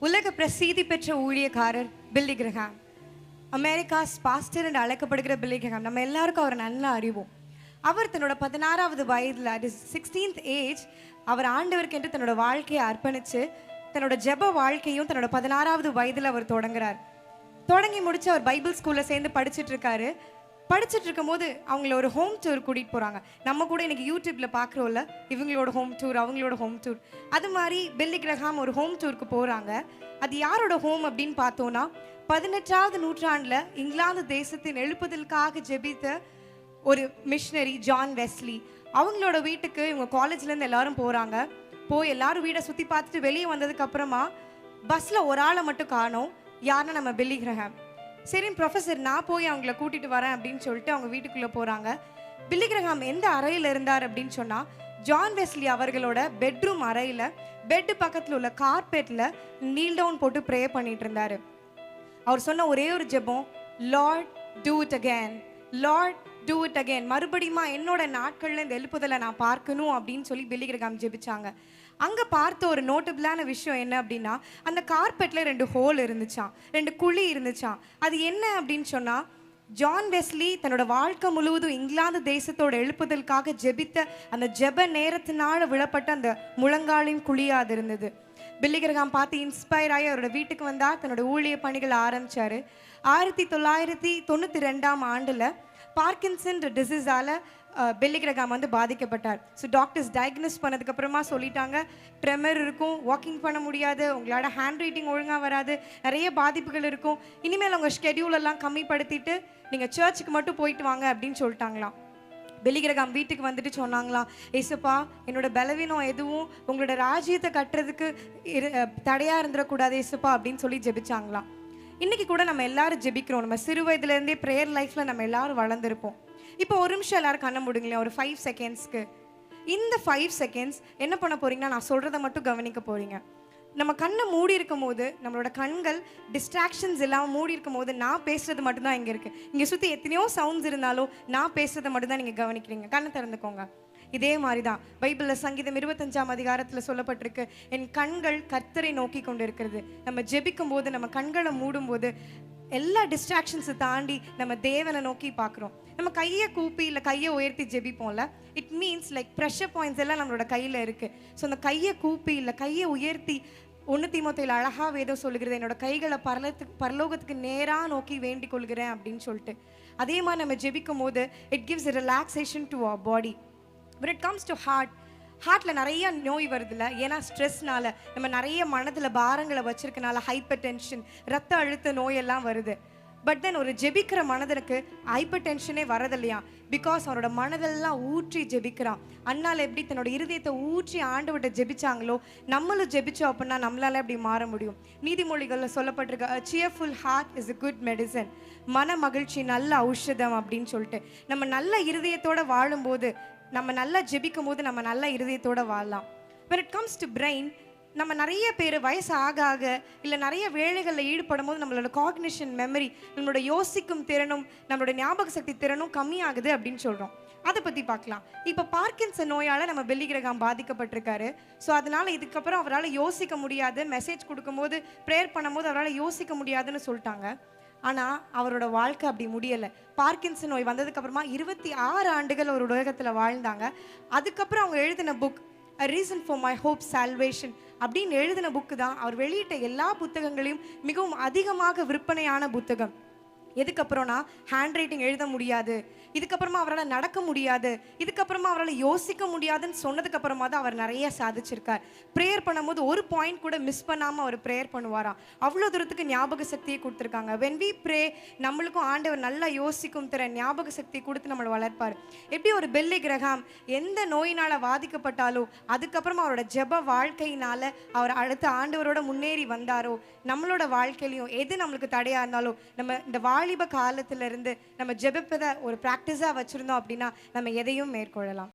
உலக பிரசித்தி பெற்ற ஊழியக்காரர் பில்லி கிரஹாம். அமெரிக்காஸ் பாஸ்டர் என்று அழைக்கப்படுகிற பில்லி கிரஹாம். நம்ம எல்லாருக்கும் அவர் நல்லா அறிவோம். அவர் தன்னோட 16வது வயதில், அது 16th ஏஜ், அவர் ஆண்டவருக்கு என்று தன்னோட வாழ்க்கையை அர்ப்பணித்து தன்னோட ஜெப வாழ்க்கையும் தன்னோட 16வது வயதில் அவர் தொடங்கி முடிச்சு அவர் பைபிள் ஸ்கூலில் சேர்ந்து படிச்சுட்டு இருக்காரு. படிச்சுட்டு இருக்கும் போது அவங்கள ஒரு ஹோம் டூர் கூட்டிகிட்டு போகிறாங்க. நம்ம கூட இன்னைக்கு யூடியூப்ல பார்க்குறோம்ல, இவங்களோட ஹோம் டூர், அவங்களோட ஹோம் டூர். அது மாதிரி பில்லி கிரஹாம் ஒரு ஹோம் டூருக்கு போகிறாங்க. அது யாரோட ஹோம் அப்படின்னு பார்த்தோன்னா, 18வது நூற்றாண்டில் இங்கிலாந்து தேசத்தின் எழுப்புதலுக்காக ஜெபித்த ஒரு மிஷனரி ஜான் வெஸ்லி, அவங்களோட வீட்டுக்கு இவங்க காலேஜ்லேருந்து எல்லாரும் போகிறாங்க. போய் எல்லாரும் வீடை சுற்றி பார்த்துட்டு வெளியே வந்ததுக்கு அப்புறமா பஸ்ஸில் ஒரு ஆளை மட்டும் காணோம். யாருன்னா நம்ம பில்லி கிரஹாம். சரி ப்ரொஃபஸர், நான் போய் அவங்கள கூட்டிகிட்டு வரேன் அப்படின்னு சொல்லிட்டு அவங்க வீட்டுக்குள்ளே போகிறாங்க. பில்லி கிரஹாம் எந்த அறையில் இருந்தார் அப்படின்னு சொன்னால், ஜான் வெஸ்லி அவர்களோட பெட்ரூம் அறையில் பெட்டு பக்கத்தில் உள்ள கார்பெட்டில் நீல் டவுன் போட்டு ப்ரே பண்ணிட்டு இருந்தார். அவர் சொன்ன ஒரே ஒரு ஜெபம், Lord do it again, Lord do it again, மறுபடியுமா என்னோட நாட்களில் இந்த எழுப்புதலை நான் பார்க்கணும் அப்படின்னு சொல்லி பில்லி கிரஹாம் ஜெபிச்சாங்க. அங்கே பார்த்த ஒரு நோட்டபிளான விஷயம் என்ன அப்படின்னா, அந்த கார்பெட்டில் 2 ஹோல் இருந்துச்சான், 2 குழி இருந்துச்சான். அது என்ன அப்படின்னு சொன்னால், ஜான் வெஸ்லி தன்னோட வாழ்க்கை முழுவதும் இங்கிலாந்து தேசத்தோட எழுப்புதலுக்காக ஜெபித்த அந்த ஜெப நேரத்தினால விழப்பட்ட அந்த முழங்காலின் குழியாக அது இருந்தது. பில்லி கிரஹாம் பார்த்து இன்ஸ்பயர் ஆகி அவரோட வீட்டுக்கு வந்தால் தன்னோட ஊழிய பணிகளை ஆரம்பித்தார். 1992ஆம் ஆண்டில் பார்க்கின்சன் டிசீஸால் பில்லி கிரஹாம் பாதிக்கப்பட்டார். ஸோ டாக்டர்ஸ் டயக்னோஸ் பண்ணதுக்கப்புறமா சொல்லிட்டாங்க, ட்ரெமர் இருக்கும், வாக்கிங் பண்ண முடியாது, உங்களோட ஹேண்ட் ரைட்டிங் ஒழுங்காக வராது, நிறைய பாதிப்புகள் இருக்கும், இனிமேல் உங்கள் ஷெட்யூலெல்லாம் கம்மிப்படுத்திட்டு நீங்கள் சர்ச்சுக்கு மட்டும் போயிட்டு வாங்க அப்படின்னு சொல்லிட்டாங்களாம். பில்லி கிரஹாம் வீட்டுக்கு வந்துட்டு சொன்னாங்களாம், ஏசப்பா என்னோட பலவீனம் எதுவும் உங்களோட ராஜ்யத்தை கட்டுறதுக்கு தடையாக இருந்துடக்கூடாது ஏசப்பா அப்படின்னு சொல்லி ஜெபிச்சாங்களாம். இன்றைக்கி கூட நம்ம எல்லாரும் ஜெபிக்கிறோம். நம்ம சிறு வயதுலேருந்தே ப்ரேயர் லைஃப்பில் நம்ம எல்லாரும் வளர்ந்துருப்போம். இப்போ ஒரு நிமிஷம் எல்லாரும் கண்ண முடிங்களேன், ஒரு 5 செகண்ட்ஸ்க்கு. இந்த 5 செகண்ட்ஸ் என்ன பண்ண போறீங்கன்னா, நான் சொல்கிறத மட்டும் கவனிக்க போகிறீங்க. நம்ம கண்ணை மூடி இருக்கும் போது, நம்மளோட கண்கள் டிஸ்ட்ராக்ஷன்ஸ் இல்லாமல் மூடி இருக்கும் போது, நான் பேசுறது மட்டும்தான் இங்கே இருக்குது. இங்கே சுற்றி எத்தனையோ சவுண்ட்ஸ் இருந்தாலும் நான் பேசுறதை மட்டும்தான் நீங்கள் கவனிக்கிறீங்க. கண்ணை திறந்துக்கோங்க. இதே மாதிரி தான் பைபிளில் சங்கீதம் 25ஆம் அதிகாரத்தில் சொல்லப்பட்டிருக்கு, என் கண்கள் கர்த்தரை நோக்கி கொண்டு இருக்கிறது. நம்ம ஜெபிக்கும் போது, நம்ம கண்களை மூடும்போது எல்லா டிஸ்ட்ராக்ஷன்ஸை தாண்டி நம்ம தேவனை நோக்கி பார்க்குறோம். நம்ம கையை கூப்பி இல்லை கையை உயர்த்தி ஜெபிப்போம்ல, it means like pressure points எல்லாம் நம்மளோட கையில் இருக்குது. ஸோ அந்த கையை கூப்பி இல்லை கையை உயர்த்தி 1 தீமோத்தேயுல அழகாக வேதம் சொல்லுகிறது, என்னோட கைகளை பரலோகத்துக்கு நேராக நோக்கி வேண்டிக் கொள்கிறேன் அப்படின்னு சொல்லிட்டு. அதே மாதிரி நம்ம ஜெபிக்கும் போது it gives relaxation to our body. when it comes to ஹார்ட்டில் நிறைய நோய் வருதுல்ல, ஏன்னா ஸ்ட்ரெஸ்னால நம்ம நிறைய மனதில் பாரங்களை வச்சிருக்கனால ஹைப்பர் டென்ஷன், ரத்த அழுத்த நோயெல்லாம் வருது. பட் தென் ஒரு ஜெபிக்கிற மனதனுக்கு ஹைப்பர் டென்ஷனே வரதில்லையா, பிகாஸ் அவரோட மனதெல்லாம் ஊற்றி ஜெபிக்கிறான். அண்ணால் எப்படி தன்னோட இருதயத்தை ஊற்றி ஆண்டவர்கிட்ட ஜெபிச்சாங்களோ, நம்மளும் ஜெபிச்சோம் அப்படின்னா நம்மளால எப்படி மாற முடியும். நீதிமொழிகளில் சொல்லப்பட்டிருக்க, a cheerful heart is a good medicine, மன மகிழ்ச்சி நல்ல ஔஷதம் அப்படின்னு சொல்லிட்டு. நம்ம நல்ல இருதயத்தோடு வாழும்போது, நம்ம நல்லா ஜெபிக்கும் போது நம்ம நல்ல இருதயத்தோடு வாழலாம். when it comes to brain, நம்ம நிறைய பேர் வயசு ஆக ஆக இல்லை நிறைய வேலைகளில் ஈடுபடும் போது நம்மளோட காக்னிஷன் மெமரி, நம்மளோட யோசிக்கும் திறனும் நம்மளோட ஞாபக சக்தி திறனும் கம்மியாகுது அப்படின்னு சொல்கிறோம். அதை பற்றி பார்க்கலாம். இப்போ பார்க்கின்சன் நோயால் நம்ம பில்லி கிரஹாம் பாதிக்கப்பட்டிருக்காரு. ஸோ அதனால் இதுக்கப்புறம் அவரால் யோசிக்க முடியாது, மெசேஜ் கொடுக்கும்போது ப்ரேயர் பண்ணும்போது அவரால் யோசிக்க முடியாதுன்னு சொல்லிட்டாங்க. ஆனால் அவரோட வாழ்க்கை அப்படி முடியலை. பார்க்கின்சன் நோய் வந்ததுக்கப்புறமா 26 ஆண்டுகள் ஒரு உலகத்தில் வாழ்ந்தாங்க. அதுக்கப்புறம் அவங்க எழுதின book A Reason for My Hope Salvation அப்படின்னு எழுதின புக்கு தான் அவர் வெளியிட்ட எல்லா புத்தகங்களையும் மிகவும் அதிகமாக விற்பனையான புத்தகம். எதுக்கப்புறம்னா, ஹேண்ட் ரைட்டிங் எழுத முடியாது, இதுக்கப்புறமா அவரால் நடக்க முடியாது, இதுக்கப்புறமா அவரால் யோசிக்க முடியாதுன்னு சொன்னதுக்கப்புறமா தான் அவர் நிறைய சாதிச்சிருக்கார். ப்ரேயர் பண்ணும்போது ஒரு பாயிண்ட் கூட மிஸ் பண்ணாமல் அவர் ப்ரேயர் பண்ணுவாராம். அவ்வளோ தூரத்துக்கு ஞாபக சக்தியை கொடுத்துருக்காங்க. when we pray, நம்மளுக்கும் ஆண்டவர் நல்லா யோசிக்கும் திறன், ஞாபக சக்தியை கொடுத்து நம்மளை வளர்ப்பார். எப்படி ஒரு பில்லி கிரஹாம் எந்த நோயினால் பாதிக்கப்பட்டாலோ அதுக்கப்புறமா அவரோட ஜெப வாழ்க்கையினால் அவர் அடுத்த ஆண்டவரோட முன்னேறி வந்தாரோ, நம்மளோட வாழ்க்கையிலையும் எது நம்மளுக்கு தடையாக இருந்தாலும் நம்ம இந்த வாலிப காலத்திலிருந்து நம்ம ஜெபிப்பதை ஒரு ப்ராக்டிஸாக வச்சுருந்தோம் அப்படின்னா நம்ம எதையும் மேற்கொள்ளலாம்.